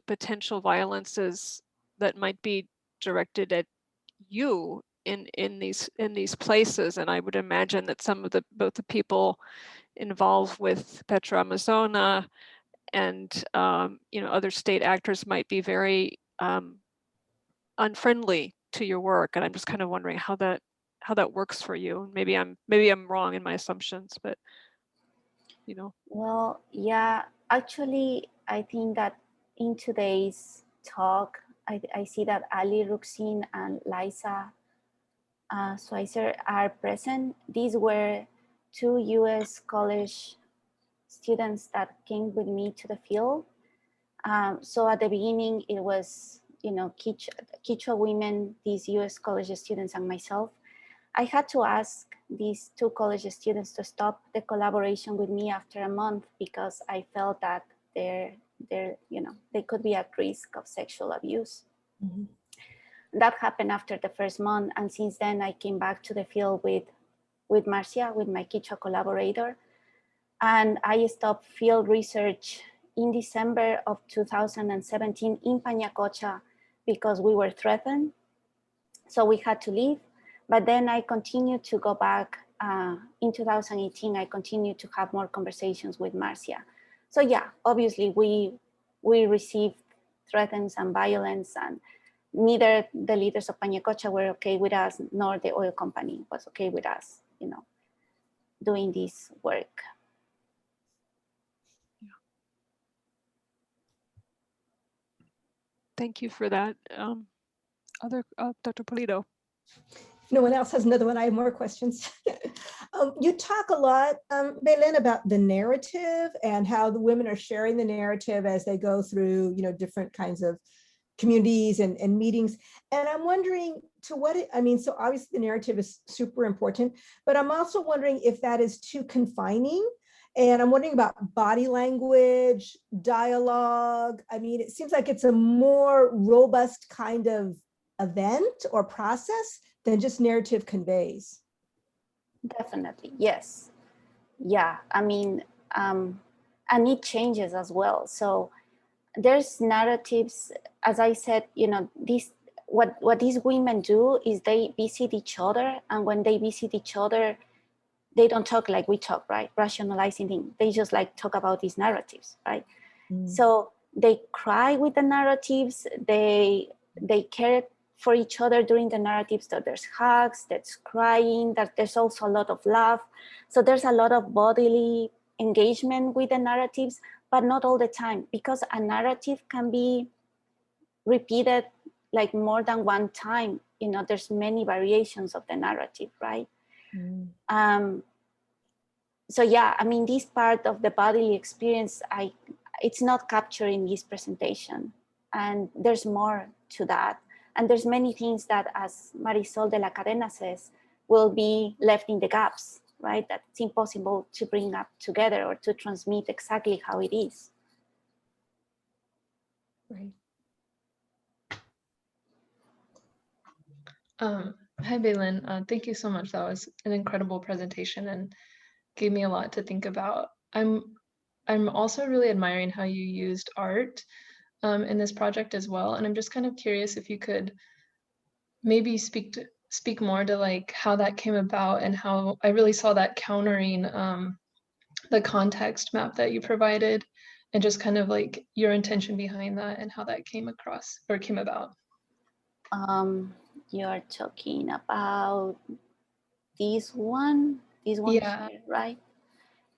potential violences that might be directed at you in these places. And I would imagine that some of both the people involved with Petro Amazona and other state actors might be very unfriendly to your work. And I'm just kind of wondering how that works for you. Maybe I'm wrong in my assumptions, but Well, yeah, actually, I think that in today's talk, I see that Ali Ruxin and Liza Schweitzer are present. These were two US college students that came with me to the field. So at the beginning, it was, Quechua women, these US college students and myself. I had to ask these two college students to stop the collaboration with me after a month because I felt that they could be at risk of sexual abuse. Mhm. That happened after the first month. And since then I came back to the field with Marcia, with my Quechua collaborator. And I stopped field research in December of 2017 in Pañacocha because we were threatened. So we had to leave. But then I continued to go back in 2018. I continued to have more conversations with Marcia. So yeah, obviously we received threats and violence, and neither the leaders of Pañacocha were okay with us, nor the oil company was okay with us, doing this work. Thank you for that. Dr. Polito. If no one else has another one, I have more questions. You talk a lot, Belen, about the narrative and how the women are sharing the narrative as they go through, different kinds of communities and meetings. And I'm wondering so obviously the narrative is super important, but I'm also wondering if that is too confining. And I'm wondering about body language, dialogue. I mean, it seems like it's a more robust kind of event or process than just narrative conveys. Definitely, yes. Yeah, I mean, and it changes as well. So there's narratives, as I said, what these women do is they visit each other, and when they visit each other, they don't talk like we talk, right? Rationalizing things. They just talk about these narratives, right? Mm. So they cry with the narratives. They care for each other during the narratives. So there's hugs, there's crying, there's also a lot of love. So there's a lot of bodily engagement with the narratives, but not all the time, because a narrative can be repeated more than one time. There's many variations of the narrative, right? Mm. So yeah, I mean, this part of the bodily experience, it's not captured in this presentation, and there's more to that. And there's many things that, as Marisol de la Cadena says, will be left in the gaps, right? That it's impossible to bring up together or to transmit exactly how it is. Right. Hi, Bailyn. Thank you so much. That was an incredible presentation and gave me a lot to think about. I'm also really admiring how you used art in this project as well. And I'm just kind of curious if you could maybe speak more to how that came about, and how I really saw that countering the context map that you provided, and just kind of your intention behind that and how that came across or came about. You're talking about this one Yeah. here, right?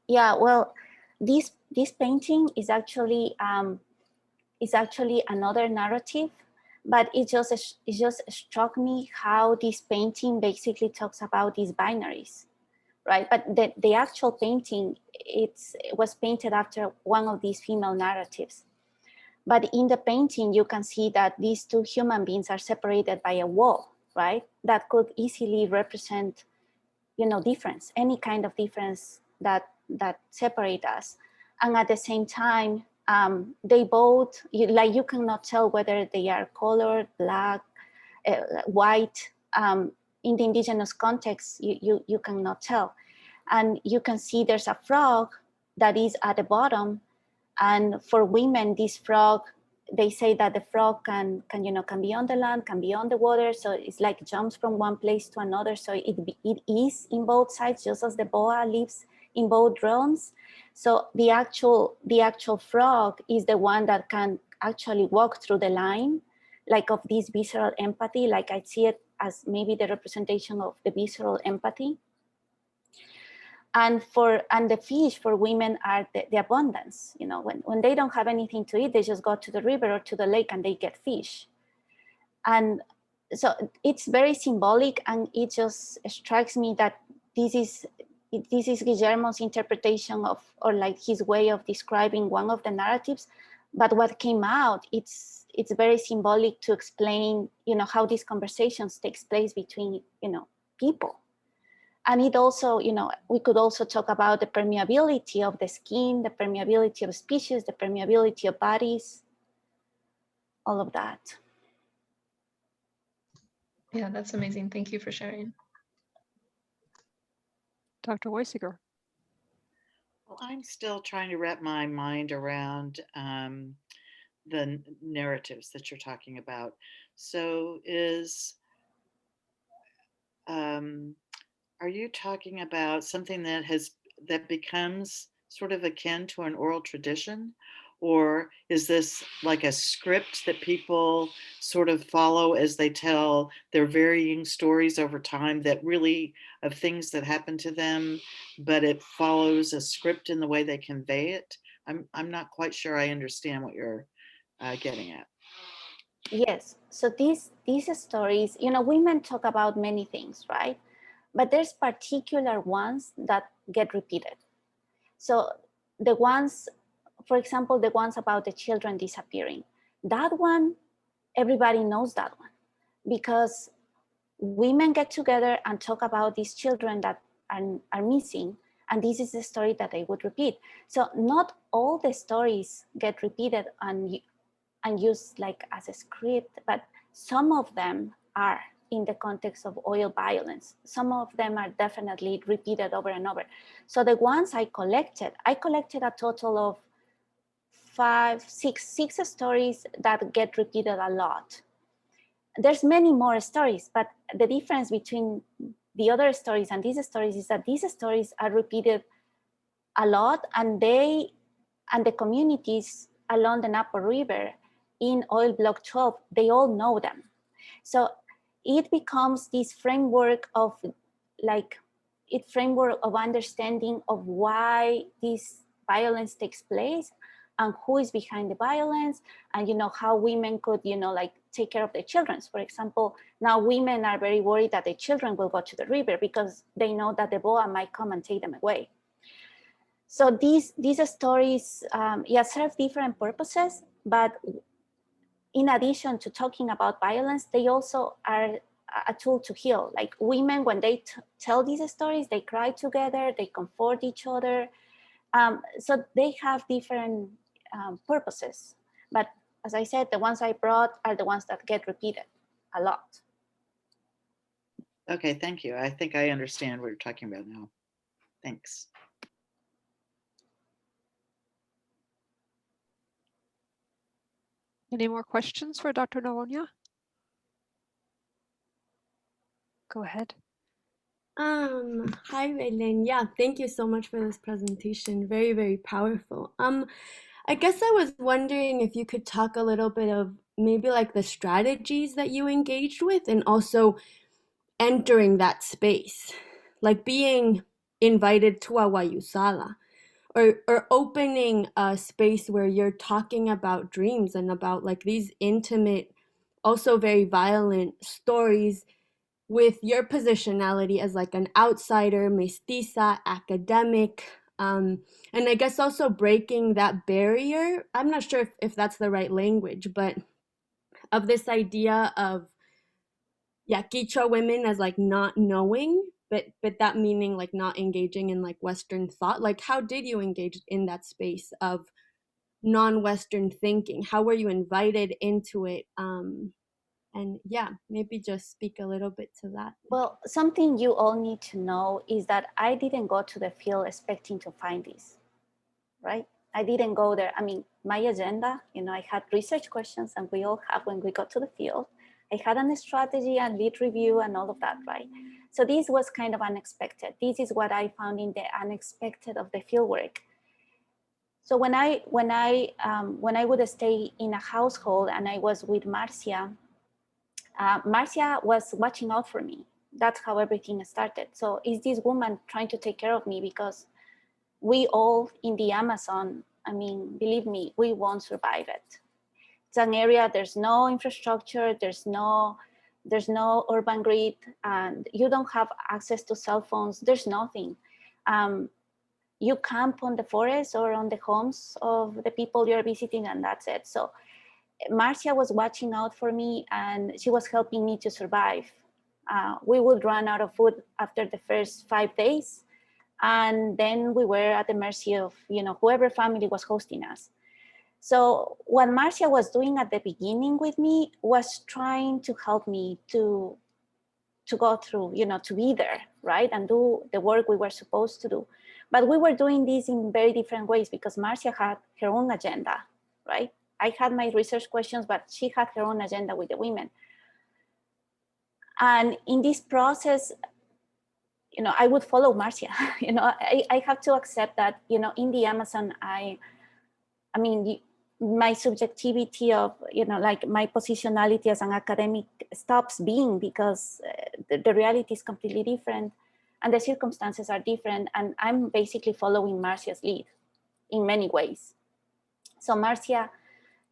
Yeah, well, this painting is actually another narrative, but it just struck me how this painting basically talks about these binaries, right? But the actual painting, it was painted after one of these female narratives. But in the painting, you can see that these two human beings are separated by a wall, right? That could easily represent, difference, any kind of difference that separate us. And at the same time, they both, you cannot tell whether they are colored, black, white. In the indigenous context, you cannot tell. And you can see there's a frog that is at the bottom. And for women, this frog they say that the frog can be on the land, can be on the water. So it's like jumps from one place to another. So it is in both sides, just as the boa lives in both realms. So the actual frog is the one that can actually walk through the line, like of this visceral empathy. Like I see it as maybe the representation of the visceral empathy. And the fish for women are the abundance. You know, when they don't have anything to eat, they just go to the river or to the lake and they get fish. And so it's very symbolic, and it just strikes me that this is Guillermo's interpretation of, or like his way of describing one of the narratives. But what came out, it's very symbolic to explain, how these conversations takes place between, people. And it also, we could also talk about the permeability of the skin, the permeability of species, the permeability of bodies, all of that. Yeah, that's amazing. Thank you for sharing. Dr. Weisiger. Well, I'm still trying to wrap my mind around the narratives that you're talking about. So are you talking about something that becomes sort of akin to an oral tradition? Or is this like a script that people sort of follow as they tell their varying stories over time, that really of things that happen to them, but it follows a script in the way they convey it? I'm not quite sure I understand what you're getting at. Yes, so these stories, women talk about many things, right? But there's particular ones that get repeated. So the ones, for example, the ones about the children disappearing, that one, everybody knows that one, because women get together and talk about these children that are missing, and this is the story that they would repeat. So not all the stories get repeated and used like as a script, but some of them are in the context of oil violence. Some of them are definitely repeated over and over. So the ones I collected a total of six stories that get repeated a lot. There's many more stories, but the difference between the other stories and these stories is that these stories are repeated a lot, and the communities along the Napo River in Oil Block 12, they all know them. So it becomes this framework of understanding of why this violence takes place and who is behind the violence, and how women could take care of their children. For example, now women are very worried that their children will go to the river because they know that the boa might come and take them away. So these stories, serve different purposes, but in addition to talking about violence, they also are a tool to heal. Like women, when they tell these stories, they cry together, they comfort each other. So they have different purposes. But as I said, the ones I brought are the ones that get repeated a lot. Okay, thank you. I think I understand what you're talking about now. Thanks. Any more questions for Dr. Noronha? Go ahead. Hi, Belen. Yeah, thank you so much for this presentation. Very, very powerful. I guess I was wondering if you could talk a little bit of maybe like the strategies that you engaged with, and also entering that space, like being invited to a Wayusala, or opening a space where you're talking about dreams and about like these intimate, also very violent stories, with your positionality as like an outsider, mestiza, academic, and I guess also breaking that barrier. I'm not sure if that's the right language, but of this idea of Quichua women as like not knowing, but that meaning like not engaging in like Western thought. Like, how did you engage in that space of non-Western thinking? How were you invited into it? And yeah, maybe just speak a little bit to that. Well, something you all need to know is that I didn't go to the field expecting to find this, right? I didn't go there. I mean, my agenda, I had research questions, and we all have when we got to the field. I had a strategy and lead review and all of that, right? So this was kind of unexpected. This is what I found in the unexpected of the fieldwork. So when I would stay in a household and I was with Marcia, Marcia was watching out for me. That's how everything started. So is this woman trying to take care of me? Because we all in the Amazon, I mean, believe me, we won't survive it. It's an area, there's no infrastructure, there's no urban grid, and you don't have access to cell phones, there's nothing. You camp on the forest or on the homes of the people you're visiting, and that's it. So Marcia was watching out for me, and she was helping me to survive. We would run out of food after the first 5 days, and then we were at the mercy of whoever family was hosting us. So what Marcia was doing at the beginning with me was trying to help me to go through, to be there, right, and do the work we were supposed to do. But we were doing this in very different ways because Marcia had her own agenda, right? I had my research questions, but she had her own agenda with the women. And in this process, I would follow Marcia. I have to accept that, in the Amazon, I mean, my subjectivity of, like my positionality as an academic stops being, because the reality is completely different and the circumstances are different. And I'm basically following Marcia's lead in many ways. So Marcia,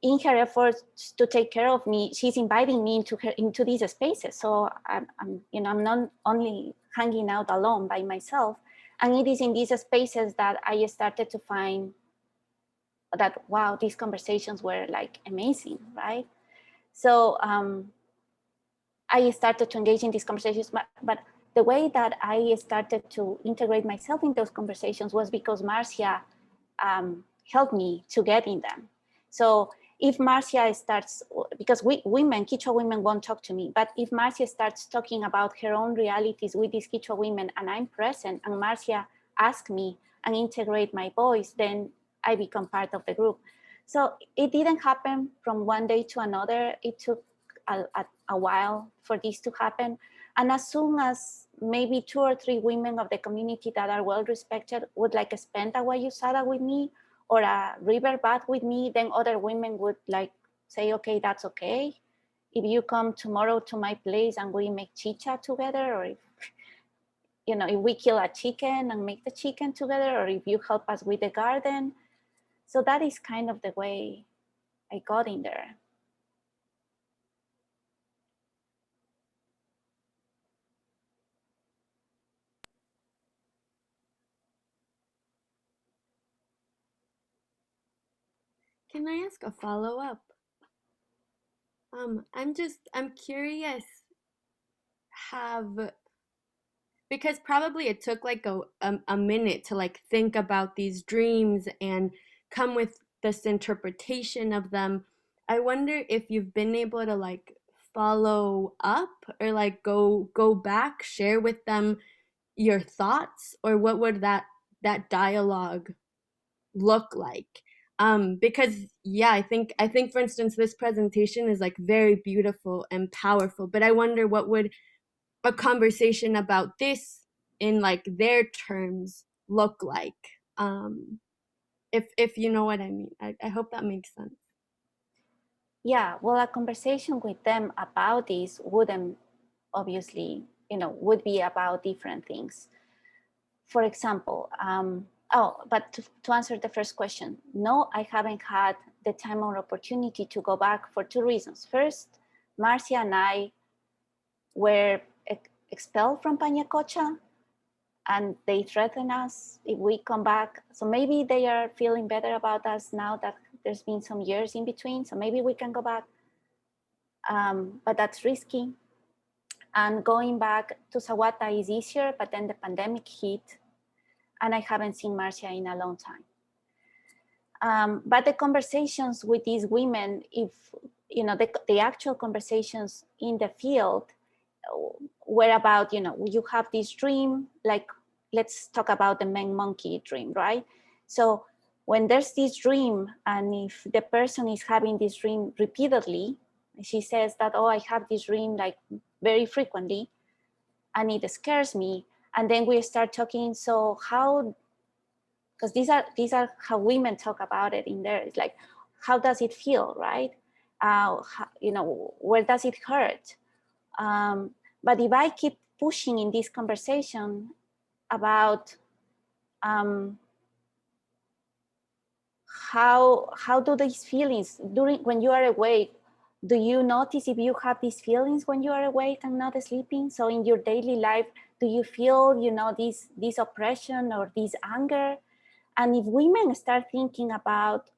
in her efforts to take care of me, she's inviting me into these spaces. So I'm not only hanging out alone by myself. And it is in these spaces that I started to find that, wow, these conversations were like amazing, right? So I started to engage in these conversations, but the way that I started to integrate myself in those conversations was because Marcia helped me to get in them. So if Marcia starts, because Quechua women won't talk to me, but if Marcia starts talking about her own realities with these Quechua women and I'm present and Marcia asks me and integrate my voice, then I become part of the group. So it didn't happen from one day to another. It took a while for this to happen. And as soon as maybe 2 or 3 women of the community that are well respected would like spend a Wayusada with me or a river bath with me, then other women would like say, okay, that's okay. If you come tomorrow to my place and we make chicha together, or if we kill a chicken and make the chicken together, or if you help us with the garden. So that is kind of the way I got in there. Can I ask a follow-up? I'm curious, because probably it took like a minute to like think about these dreams and come with this interpretation of them. I wonder if you've been able to like follow up or like go back, share with them your thoughts, or what would that dialogue look like? Because yeah, I think for instance this presentation is like very beautiful and powerful, but I wonder what would a conversation about this in like their terms look like, if you know what I mean. I hope that makes sense. Yeah, well, a conversation with them about this wouldn't obviously, would be about different things. For example, but to answer the first question, no, I haven't had the time or opportunity to go back for 2 reasons. First, Marcia and I were expelled from Pañacocha, and they threaten us if we come back. So maybe they are feeling better about us now that there's been some years in between. So maybe we can go back, but that's risky. And going back to Sawata is easier, but then the pandemic hit and I haven't seen Marcia in a long time. But the conversations with these women, if the actual conversations in the field were about, you have this dream, like let's talk about the man monkey dream, right? So when there's this dream, and if the person is having this dream repeatedly, she says that, oh, I have this dream like very frequently, and it scares me. And then we start talking, so how, because these are how women talk about it in there. It's like, how does it feel, right? You know, where does it hurt? But if I keep pushing in this conversation about how do these feelings during when you are awake, do you notice if you have these feelings when you are awake and not sleeping? So in your daily life, do you feel, you know, this oppression or this anger? And if women start thinking about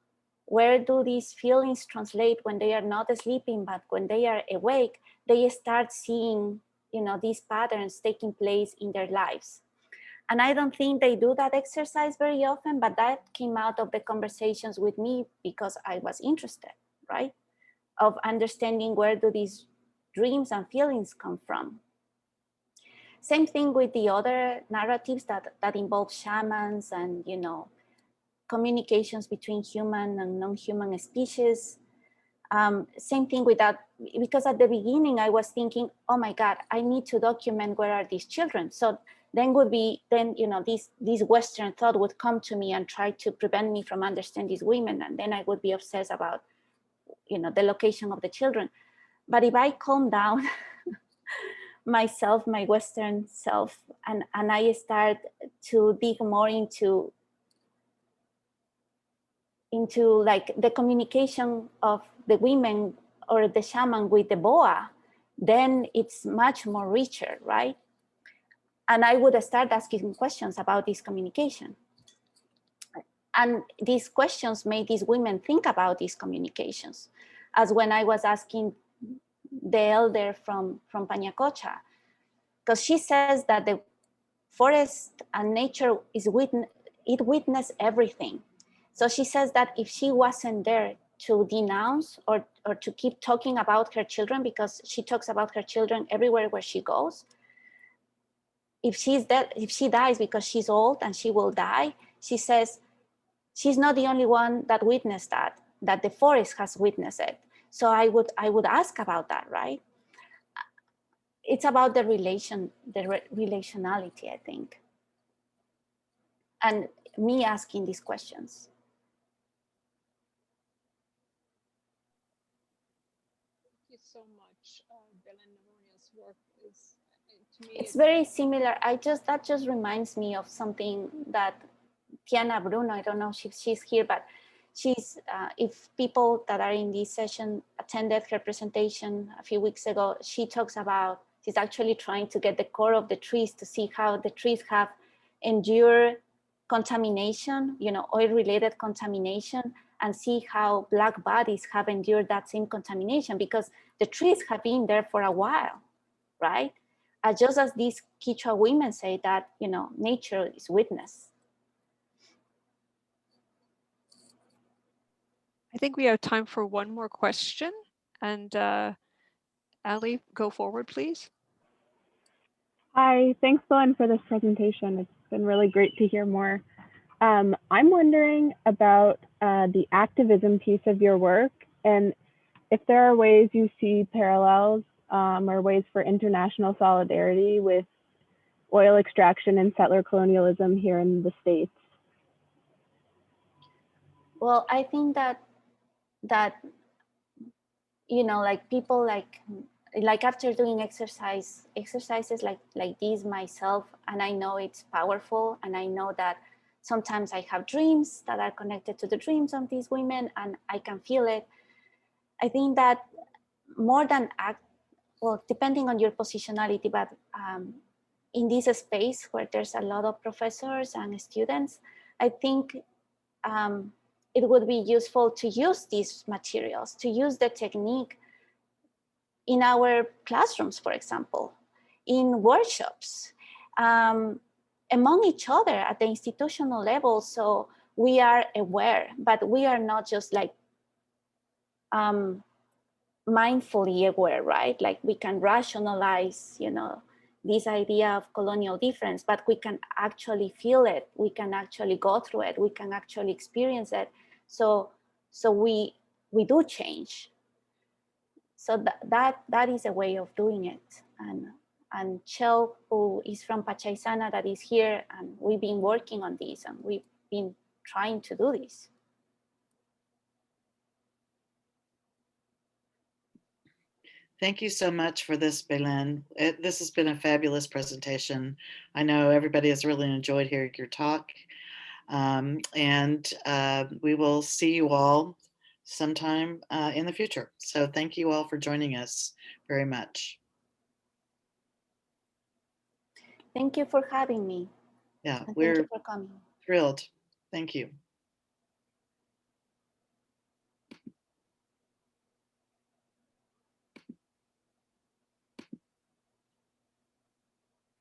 where do these feelings translate when they are not sleeping, but when they are awake, they start seeing, you know, these patterns taking place in their lives. And I don't think they do that exercise very often, but that came out of the conversations with me because I was interested, right? Of understanding where do these dreams and feelings come from. Same thing with the other narratives that involve shamans and, you know, communications between human and non-human species. Same thing with that, because at the beginning I was thinking, oh my God, I need to document where are these children. So then you know, this Western thought would come to me and try to prevent me from understanding these women. And then I would be obsessed about, you know, the location of the children. But if I calm down myself, my Western self, and I start to dig more into like the communication of the women or the shaman with the boa, then it's much more richer, right? And I would start asking questions about this communication. And these questions made these women think about these communications. As when I was asking the elder from Pañacocha, because she says that the forest and nature it witness everything. So she says that if she wasn't there to denounce or to keep talking about her children, because she talks about her children everywhere where she goes, if she's dead, if she dies because she's old and she will die, she says she's not the only one that witnessed that the forest has witnessed it. So I would ask about that, right? It's about the relationality, I think, and me asking these questions. Thank you so much. Belen Namonia's work is, to me, It's very similar. That just reminds me of something that Tiana Bruno, I don't know if she's here, but she's, if people that are in this session attended her presentation a few weeks ago, she talks about, she's actually trying to get the core of the trees to see how the trees have endured contamination, you know, oil-related contamination, and see how black bodies have endured that same contamination, because the trees have been there for a while, right? Just as these Quechua women say that, you know, nature is witness. I think we have time for one more question. And Ali, go forward, please. Hi, thanks, Belen, for this presentation. It's been really great to hear more. I'm wondering about the activism piece of your work, and if there are ways you see parallels or ways for international solidarity with oil extraction and settler colonialism here in the States. Well, I think that you know, like people like after doing exercises like these myself, and I know it's powerful, and I know that sometimes I have dreams that are connected to the dreams of these women, and I can feel it. I think that more than well, depending on your positionality, but in this space where there's a lot of professors and students, I think it would be useful to use these materials, to use the technique in our classrooms, for example, in workshops, among each other at the institutional level. So we are aware, but we are not just like mindfully aware, right? Like we can rationalize, you know, this idea of colonial difference, but we can actually feel it. We can actually go through it. We can actually experience it. So we do change. So that is a way of doing it. And Chell, who is from Pachaysana, that is here, and we've been working on this, and we've been trying to do this. Thank you so much for this, Belen. This has been a fabulous presentation. I know everybody has really enjoyed hearing your talk. And we will see you all sometime in the future. So thank you all for joining us very much. Thank you for having me. Yeah, And we're thank you for coming. thrilled. Thank you.